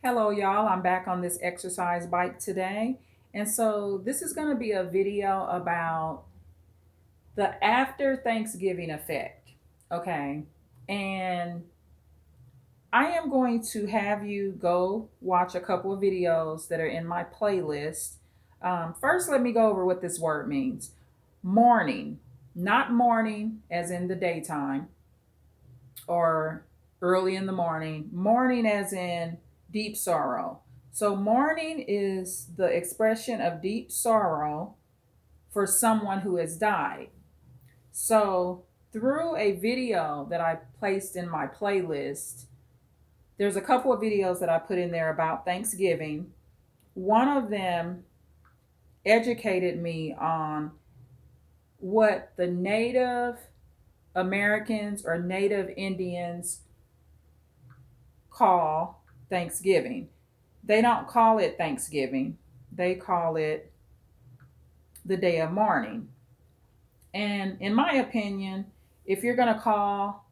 Hello, y'all. I'm back on this exercise bike today. And so, this is going to be a video about the after Thanksgiving effect. Okay. And I am going to have you go watch a couple of videos that are in my playlist. First, let me go over what this word means. Morning, not morning as in the daytime or early in the morning, mourning as in deep sorrow. So, mourning is the expression of deep sorrow for someone who has died. So, through a video that I placed in my playlist, there's a couple of videos that I put in there about Thanksgiving. One of them educated me on what the Native Americans or Native Indians call Thanksgiving. They don't call it Thanksgiving, they call it the day of mourning. And in my opinion, if you're going to call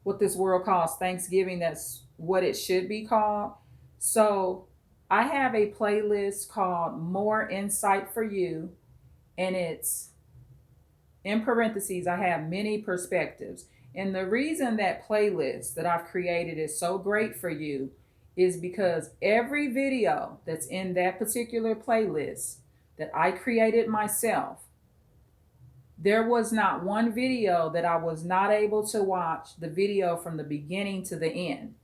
what this world calls Thanksgiving, that's what it should be called. So I have a playlist called More Insight for You, and it's in parentheses, I have many perspectives. And the reason that playlist that I've created is so great for you is because every video that's in that particular playlist that I created myself, there was not one video that I was not able to watch the video from the beginning to the end.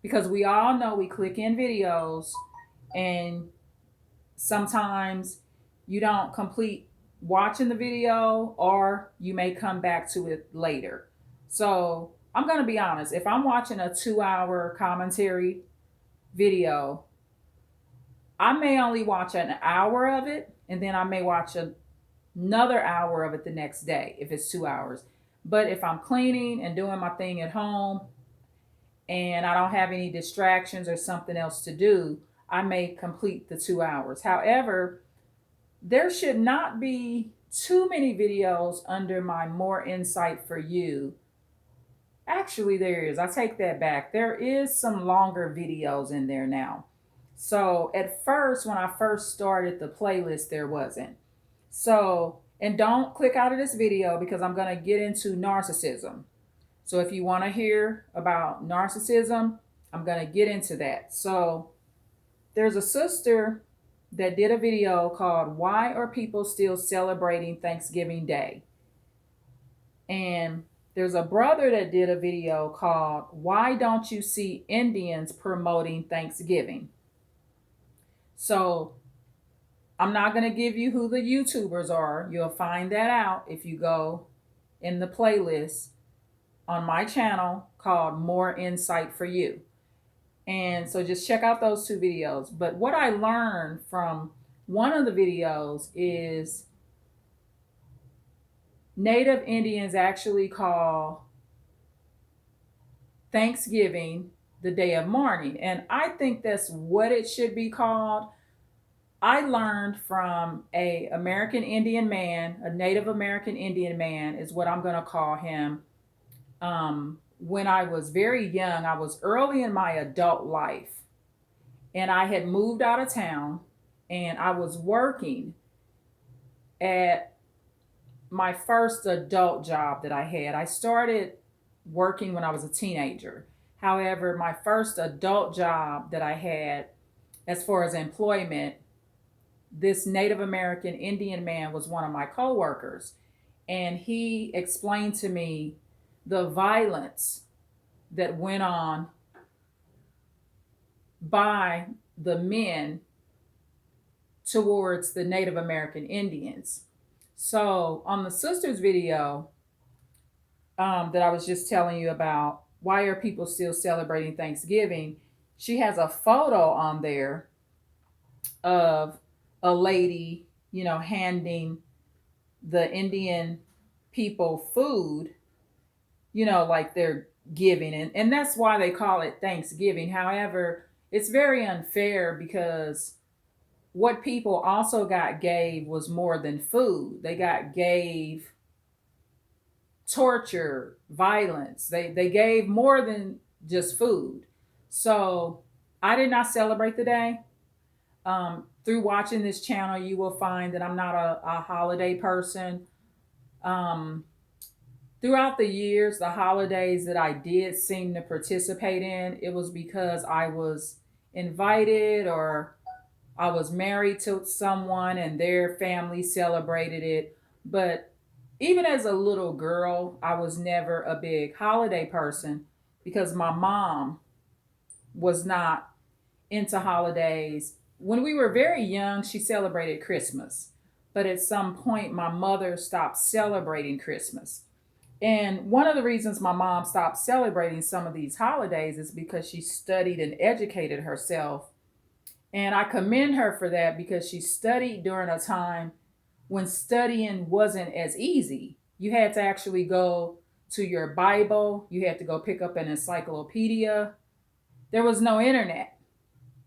Because we all know we click in videos and sometimes you don't complete watching the video or you may come back to it later. So I'm going to be honest. If I'm watching a 2 hour commentary video, I may only watch an hour of it and then I may watch another hour of it the next day if it's 2 hours. But if I'm cleaning and doing my thing at home and I don't have any distractions or something else to do, I may complete the 2 hours. However, there should not be too many videos under my More Insight for You. Actually, there is. I take that back. There is some longer videos in there now. So at first, when I first started the playlist, there wasn't. So, and don't click out of this video because I'm going to get into narcissism. So if you want to hear about narcissism, I'm going to get into that. So there's a sister that did a video called Why Are People Still Celebrating Thanksgiving Day? And there's a brother that did a video called Why Don't You See Indians Promoting Thanksgiving? So I'm not going to give you who the YouTubers are. You'll find that out if you go in the playlist on my channel called More Insight for You. And so just check out those two videos. But what I learned from one of the videos is Native Indians actually call Thanksgiving the day of mourning. And I think that's what it should be called. I learned from a American Indian man, a Native American Indian man is what I'm going to call him. When I was very young, I was early in my adult life and I had moved out of town and I was working at my first adult job that I had. I started working when I was a teenager. However, my first adult job that I had, as far as employment, this Native American Indian man was one of my coworkers, and he explained to me the violence that went on by the men towards the Native American Indians. So on the sisters video that I was just telling you about, why are people still celebrating Thanksgiving? She has a photo on there of a lady, handing the Indian people food, like they're giving. And that's why they call it Thanksgiving. However, it's very unfair because what people also got gave was more than food. They gave torture, violence. They gave more than just food. So I did not celebrate the day. Through watching this channel, you will find that I'm not a holiday person. Um, Throughout the years, the holidays that I did seem to participate in, it was because I was invited or I was married to someone and their family celebrated it. But even as a little girl, I was never a big holiday person because my mom was not into holidays. When we were very young, she celebrated Christmas. But at some point, my mother stopped celebrating Christmas. And one of the reasons my mom stopped celebrating some of these holidays is because she studied and educated herself. And I commend her for that because she studied during a time when studying wasn't as easy. You had to actually go to your Bible, you had to go pick up an encyclopedia. There was no internet,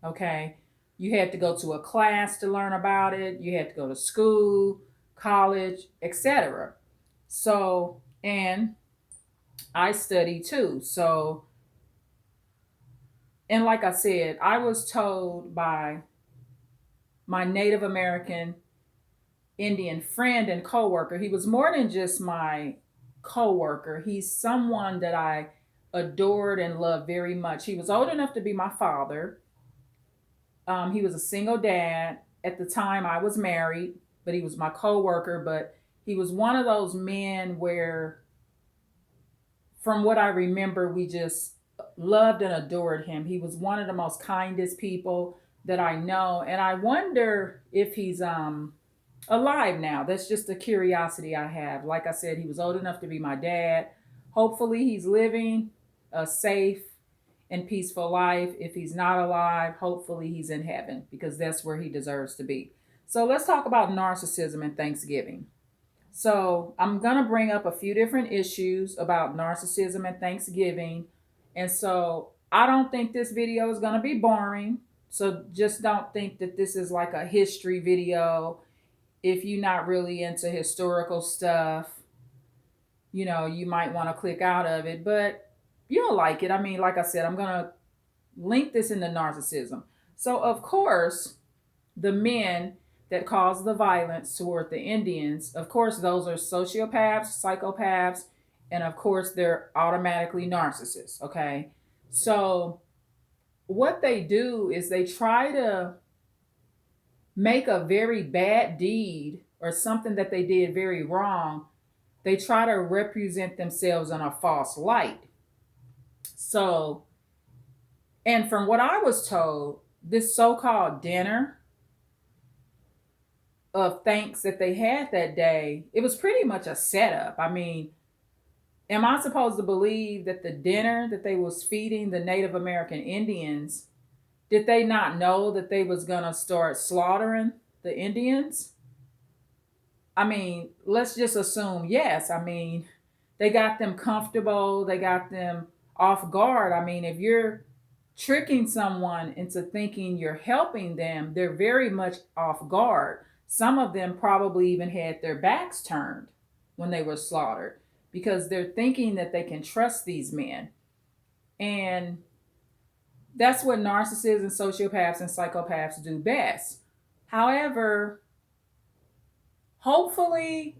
okay? You had to go to a class to learn about it, you had to go to school, college, etc. So, and I study too. So, and like I said, I was told by my Native American Indian friend and coworker, he was more than just my coworker. He's someone that I adored and loved very much. He was old enough to be my father. He was a single dad. At the time, I was married, but he was my coworker. But he was one of those men where, from what I remember, we just loved and adored him. He was one of the most kindest people that I know, and I wonder if he's alive now. That's just a curiosity I have. Like I said, he was old enough to be my dad. Hopefully, he's living a safe and peaceful life. If he's not alive, hopefully he's in heaven because that's where he deserves to be. So let's talk about narcissism and Thanksgiving. So I'm going to bring up a few different issues about narcissism and Thanksgiving. And so I don't think this video is going to be boring. So just don't think that this is like a history video. If you're not really into historical stuff, you might want to click out of it, but you'll like it. I mean, like I said, I'm going to link this into narcissism. So, of course, the men that cause the violence toward the Indians, of course, those are sociopaths, psychopaths, and of course, they're automatically narcissists. Okay. So, what they do is they try to make a very bad deed or something that they did very wrong, they try to represent themselves in a false light. So, and from what I was told, this so called dinner of thanks that they had that day, it was pretty much a setup. I mean, am I supposed to believe that the dinner that they was feeding the Native American Indians, did they not know that they was gonna start slaughtering the Indians? I mean, let's just assume yes. I mean, they got them comfortable, they got them off guard. I mean, if you're tricking someone into thinking you're helping them, they're very much off guard. Some of them probably even had their backs turned when they were slaughtered because they're thinking that they can trust these men. And that's what narcissists and sociopaths and psychopaths do best. However, hopefully,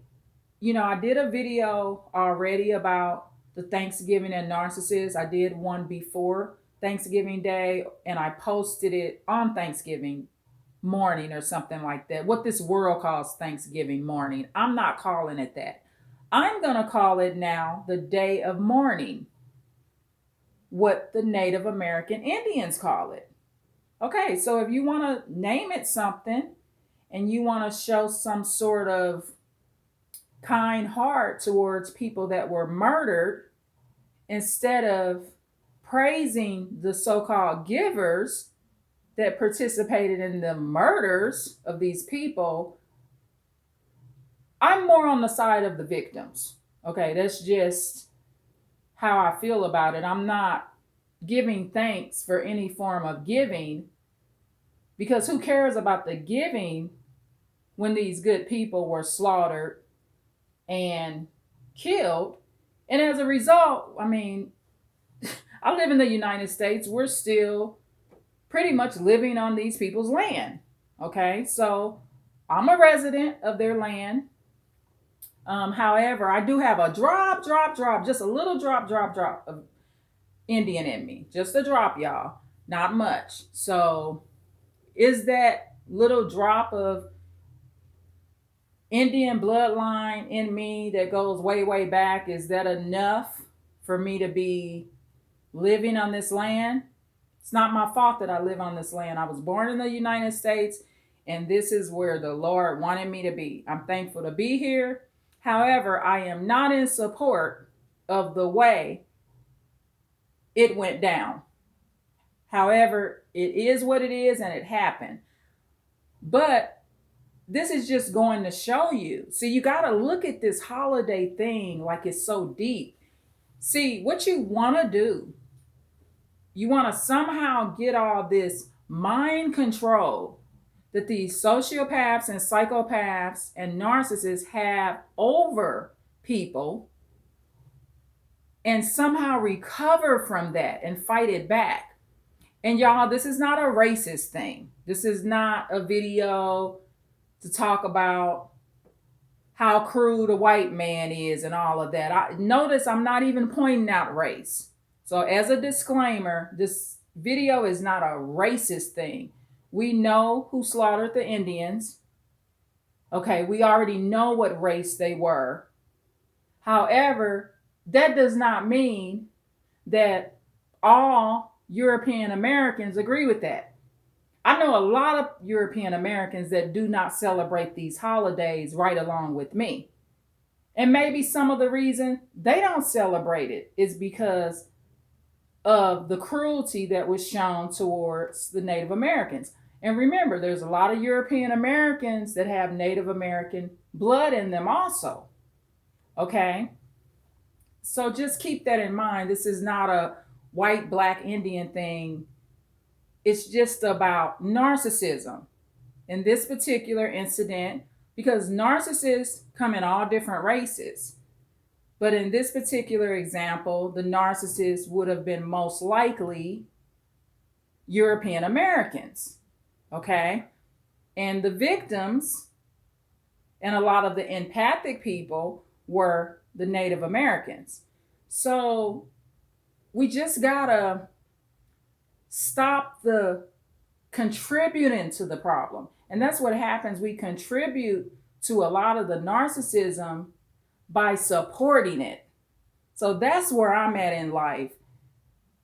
I did a video already about the Thanksgiving and narcissists. I did one before Thanksgiving Day and I posted it on Thanksgiving morning or something like that. What this world calls Thanksgiving morning. I'm not calling it that. I'm going to call it now the day of mourning, what the Native American Indians call it. Okay, so if you want to name it something and you want to show some sort of kind heart towards people that were murdered, instead of praising the so called givers that participated in the murders of these people, I'm more on the side of the victims. Okay, that's just how I feel about it. I'm not giving thanks for any form of giving because who cares about the giving when these good people were slaughtered and killed? And as a result, I mean, I live in the United States. We're still pretty much living on these people's land. Okay, so I'm a resident of their land. However, I do have a drop, just a little drop of Indian in me. Just a drop, y'all. Not much. So, is that little drop of Indian bloodline in me that goes way, way back, is that enough for me to be living on this land? It's not my fault that I live on this land. I was born in the United States, and this is where the Lord wanted me to be. I'm thankful to be here. However, I am not in support of the way it went down. However, it is what it is, and it happened. But this is just going to show you. See, you got to look at this holiday thing like it's so deep. See, what you want to do, you want to somehow get all this mind control that these sociopaths and psychopaths and narcissists have over people and somehow recover from that and fight it back. And y'all, this is not a racist thing. This is not a video to talk about how crude a white man is and all of that. Notice I'm not even pointing out race. So as a disclaimer, this video is not a racist thing. We know who slaughtered the Indians. Okay, we already know what race they were. However, that does not mean that all European Americans agree with that. I know a lot of European Americans that do not celebrate these holidays right along with me. And maybe some of the reason they don't celebrate it is because of the cruelty that was shown towards the Native Americans. And remember, there's a lot of European Americans that have Native American blood in them also. Okay? So just keep that in mind. This is not a white, black, Indian thing. It's just about narcissism in this particular incident, because narcissists come in all different races. But in this particular example, the narcissist would have been most likely European Americans. Okay? And the victims and a lot of the empathic people were the Native Americans. So we just gotta stop the contributing to the problem. And that's what happens. We contribute to a lot of the narcissism by supporting it. So that's where I'm at in life.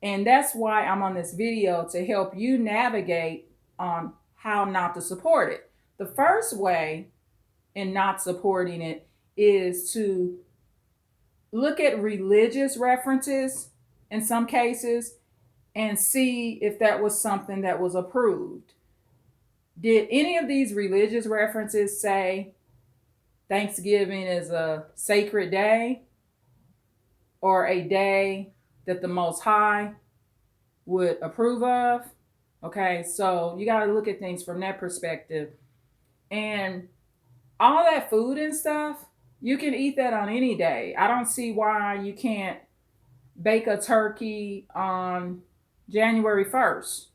And that's why I'm on this video, to help you navigate on how not to support it. The first way in not supporting it is to look at religious references in some cases and see if that was something that was approved. Did any of these religious references say Thanksgiving is a sacred day or a day that the Most High would approve of? Okay, so you got to look at things from that perspective. And all that food and stuff, you can eat that on any day. I don't see why you can't bake a turkey on January 1st.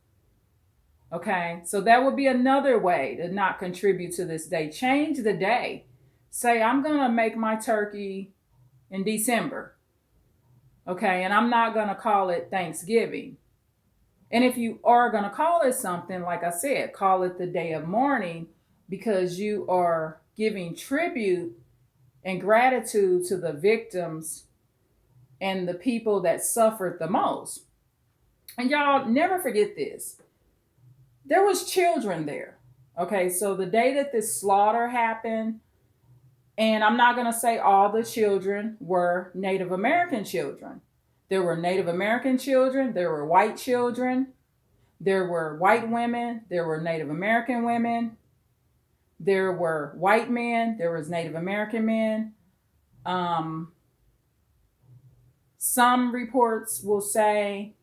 Okay, so that would be another way to not contribute to this day. Change the day. Say, I'm going to make my turkey in December. Okay, and I'm not going to call it Thanksgiving. And if you are going to call it something, like I said, call it the day of mourning, because you are giving tribute and gratitude to the victims and the people that suffered the most. And y'all never forget this. There was children there. Okay, so the day that this slaughter happened, and I'm not going to say all the children were Native American children. There were Native American children, there were white children, there were white women, there were Native American women, there were white men, there was Native American men. Some reports will say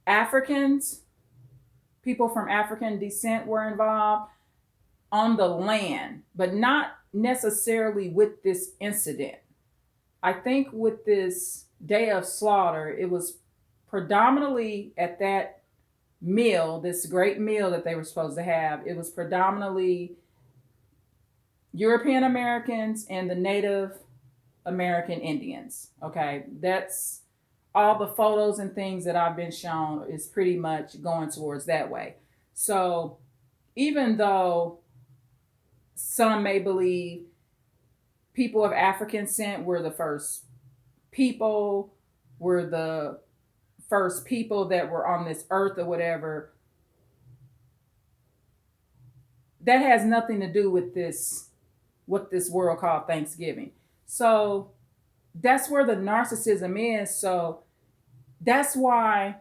Africans, people from African descent were involved on the land, but not necessarily with this incident. I think with this day of slaughter, it was predominantly at that meal, this great meal that they were supposed to have, it was predominantly European Americans and the Native American Indians. Okay, that's all the photos and things that I've been shown is pretty much going towards that way. So even though some may believe people of African descent were the first people, were the first people that were on this earth or whatever, that has nothing to do with this, what this world called Thanksgiving. So that's where the narcissism is. So that's why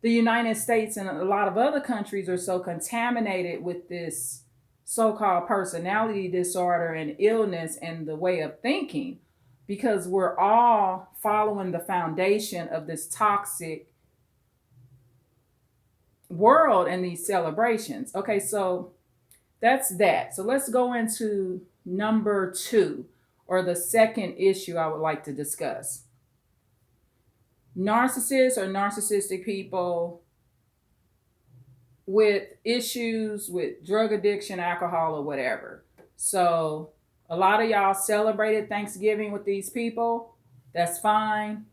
the United States and a lot of other countries are so contaminated with this so-called personality disorder and illness and the way of thinking, because we're all following the foundation of this toxic world and these celebrations. Okay, so that's that. So let's go into number 2, or the second issue I would like to discuss. Narcissists or narcissistic people with issues with drug addiction, alcohol, or whatever. So a lot of y'all celebrated Thanksgiving with these people. That's fine.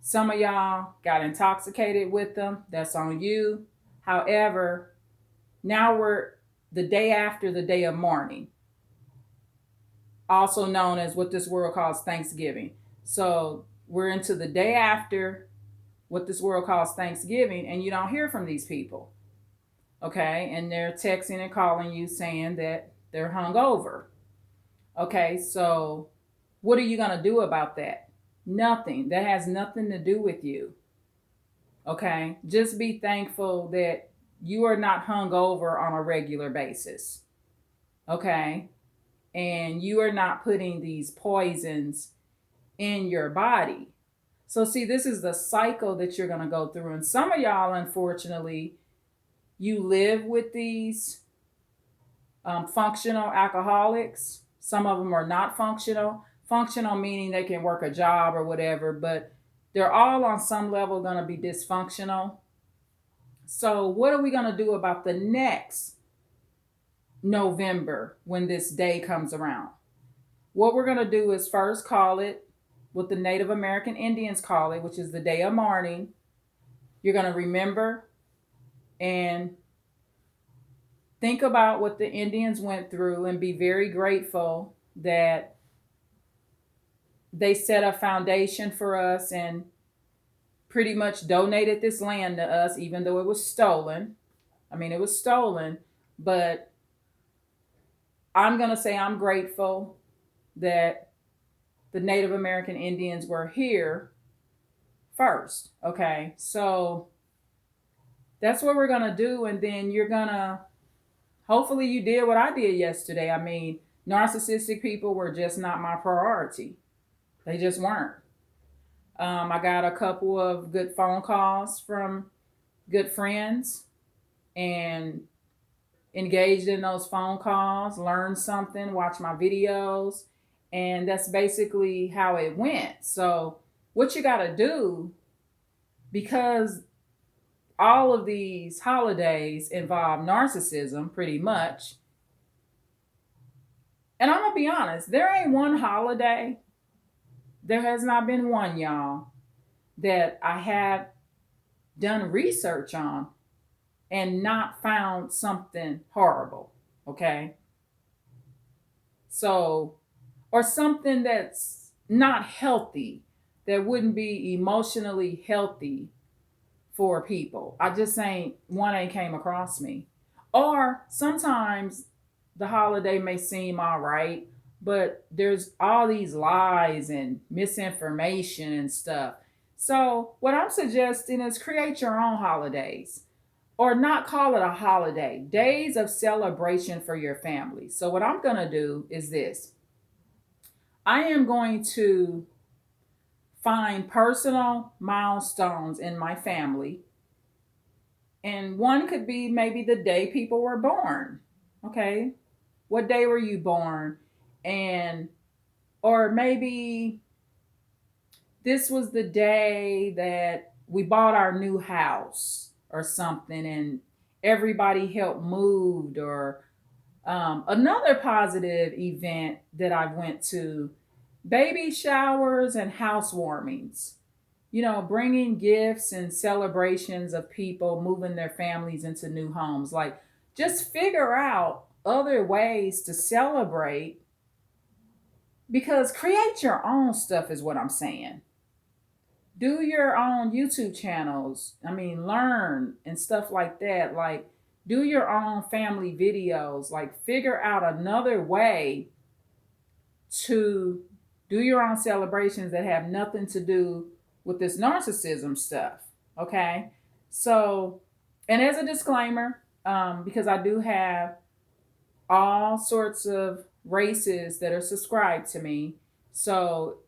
Some of y'all got intoxicated with them. That's on you. However, now we're the day after the day of mourning, also known as what this world calls Thanksgiving. So we're into the day after what this world calls Thanksgiving, and you don't hear from these people. Okay, and they're texting and calling you saying that they're hungover. Okay, so what are you going to do about that? Nothing. That has nothing to do with you. Okay, just be thankful that you are not hungover on a regular basis. Okay, and you are not putting these poisons in your body. So, see, this is the cycle that you're going to go through. And some of y'all, unfortunately, you live with these functional alcoholics. Some of them are not functional. Functional meaning they can work a job or whatever, but they're all on some level going to be dysfunctional. So, what are we going to do about the next November when this day comes around? What we're going to do is first call it what the Native American Indians call it, which is the day of mourning. You're going to remember and think about what the Indians went through and be very grateful that they set a foundation for us and pretty much donated this land to us, even though it was stolen. I mean, it was stolen, but I'm going to say I'm grateful that the Native American Indians were here first. Okay, so that's what we're going to do. And then you're going to, hopefully you did what I did yesterday. I mean, narcissistic people were just not my priority. They just weren't. I got a couple of good phone calls from good friends and engaged in those phone calls, learned something, watched my videos, and that's basically how it went. So what you got to do, because all of these holidays involve narcissism pretty much, and I'm going to be honest, there ain't one holiday, there has not been one, y'all, that I have done research on and not found something horrible. Okay. So, or something that's not healthy, that wouldn't be emotionally healthy for people. I just ain't, one ain't came across me. Or sometimes the holiday may seem all right, but there's all these lies and misinformation and stuff. So what I'm suggesting is create your own holidays, or not call it a holiday, days of celebration for your family. So what I'm going to do is this. I am going to find personal milestones in my family. And one could be maybe the day people were born. Okay. What day were you born? And, or maybe this was the day that we bought our new house. or something, and everybody helped moved, or another positive event that I went to, baby showers and housewarmings. Bringing gifts and celebrations of people moving their families into new homes. Like, just figure out other ways to celebrate, because create your own stuff is what I'm saying. Do your own YouTube channels. I mean, learn and stuff like that. Like, do your own family videos. Like, figure out another way to do your own celebrations that have nothing to do with this narcissism stuff. Okay. So, and as a disclaimer, because I do have all sorts of races that are subscribed to me. So,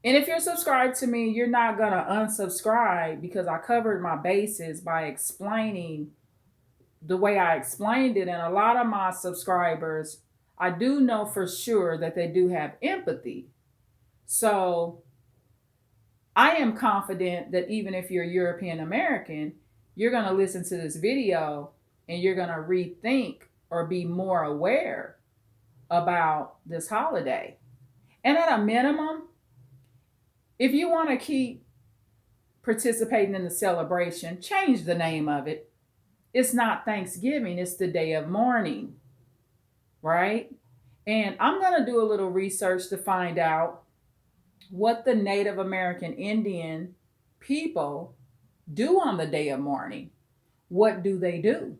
and if you're subscribed to me, you're not going to unsubscribe, because I covered my bases by explaining the way I explained it. And a lot of my subscribers, I do know for sure that they do have empathy. So I am confident that even if you're European American, you're going to listen to this video and you're going to rethink or be more aware about this holiday. And at a minimum, if you want to keep participating in the celebration, change the name of it. It's not Thanksgiving, it's the day of mourning, right? And I'm going to do a little research to find out what the Native American Indian people do on the day of mourning. What do they do?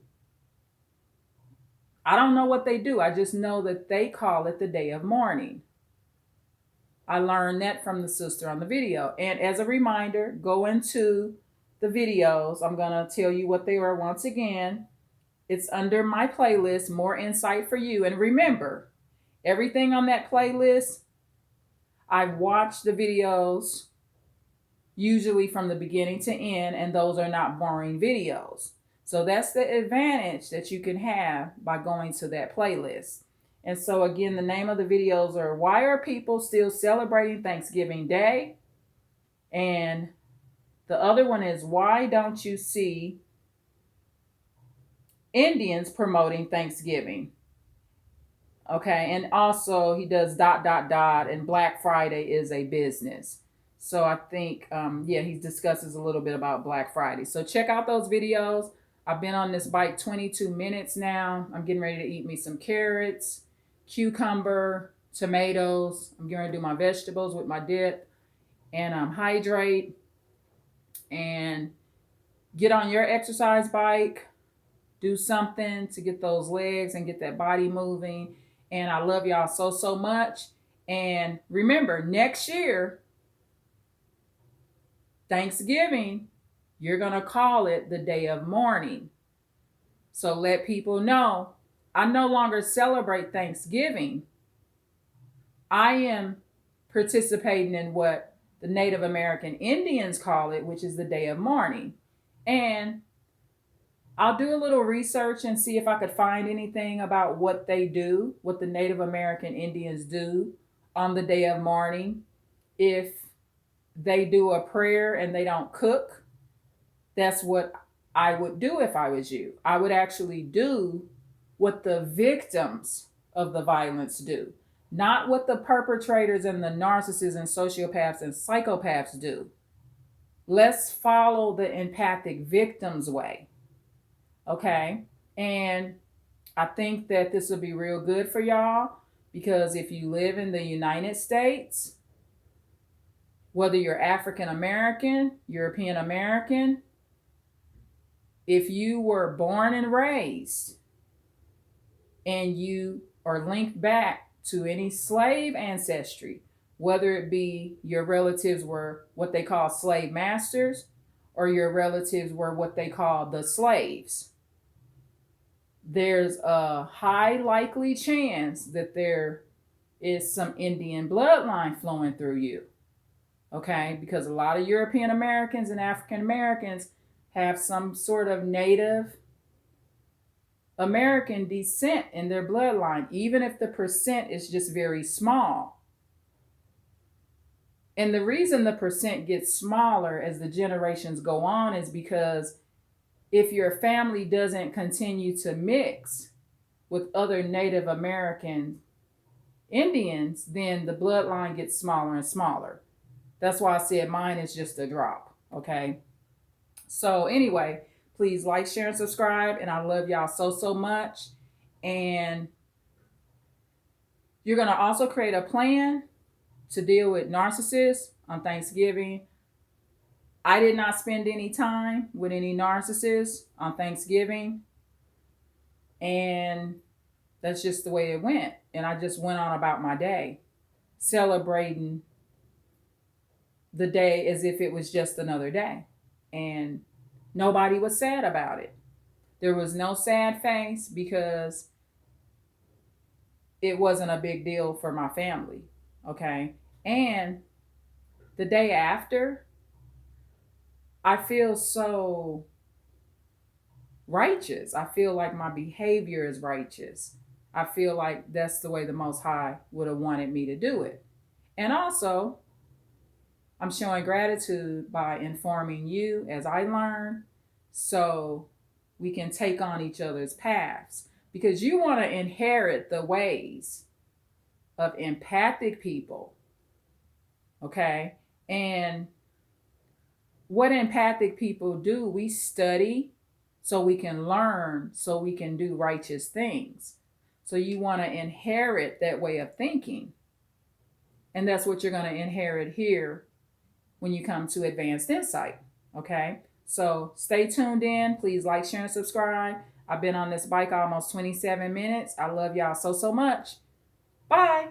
I don't know what they do. I just know that they call it the day of mourning. I learned that from the sister on the video. And as a reminder, go into the videos. I'm going to tell you what they are once again. It's under my playlist, More Insight for You. And remember, everything on that playlist, I've watched the videos usually from the beginning to end, and those are not boring videos. So that's the advantage that you can have by going to that playlist. And so again, the name of the videos are Why Are People Still Celebrating Thanksgiving Day? And the other one is Why Don't You See Indians Promoting Thanksgiving? Okay, and also he does ... and Black Friday is a business. So I think, he discusses a little bit about Black Friday. So check out those videos. I've been on this bike 22 minutes now. I'm getting ready to eat me some carrots, cucumber, tomatoes. I'm going to do my vegetables with my dip, and hydrate and get on your exercise bike. Do something to get those legs and get that body moving. And I love y'all so, so much. And remember, next year, Thanksgiving, you're going to call it the day of mourning. So let people know, I no longer celebrate Thanksgiving. I am participating in what the Native American Indians call it, which is the day of mourning. And I'll do a little research and see if I could find anything about what they do, what the Native American Indians do on the day of mourning. If they do a prayer and they don't cook, that's what I would do if I was you. I would actually do what the victims of the violence do, not what the perpetrators and the narcissists and sociopaths and psychopaths do. Let's follow the empathic victim's way. Okay? And I think that this will be real good for y'all, because if you live in the United States, whether you're African American, European American, if you were born and raised and you are linked back to any slave ancestry, whether it be your relatives were what they call slave masters or your relatives were what they call the slaves, there's a high likely chance that there is some Indian bloodline flowing through you. Okay, because a lot of European Americans and African Americans have some sort of Native American descent in their bloodline, even if the percent is just very small. And the reason the percent gets smaller as the generations go on is because if your family doesn't continue to mix with other Native American Indians, then the bloodline gets smaller and smaller. That's why I said mine is just a drop. Okay. So, anyway, please like, share, and subscribe. And I love y'all so, so much. And you're going to also create a plan to deal with narcissists on Thanksgiving. I did not spend any time with any narcissists on Thanksgiving. And that's just the way it went. And I just went on about my day, celebrating the day as if it was just another day. And nobody was sad about it. There was no sad face because it wasn't a big deal for my family. Okay. And the day after, I feel so righteous. I feel like my behavior is righteous. I feel like that's the way the Most High would have wanted me to do it. And also, I'm showing gratitude by informing you as I learn so we can take on each other's paths. Because you want to inherit the ways of empathic people. Okay? And what empathic people do, we study so we can learn, so we can do righteous things. So you want to inherit that way of thinking. And that's what you're going to inherit here when you come to Advanced Insight. Okay? So stay tuned in. Please like, share, and subscribe. I've been on this bike almost 27 minutes. I love y'all so, so much. Bye.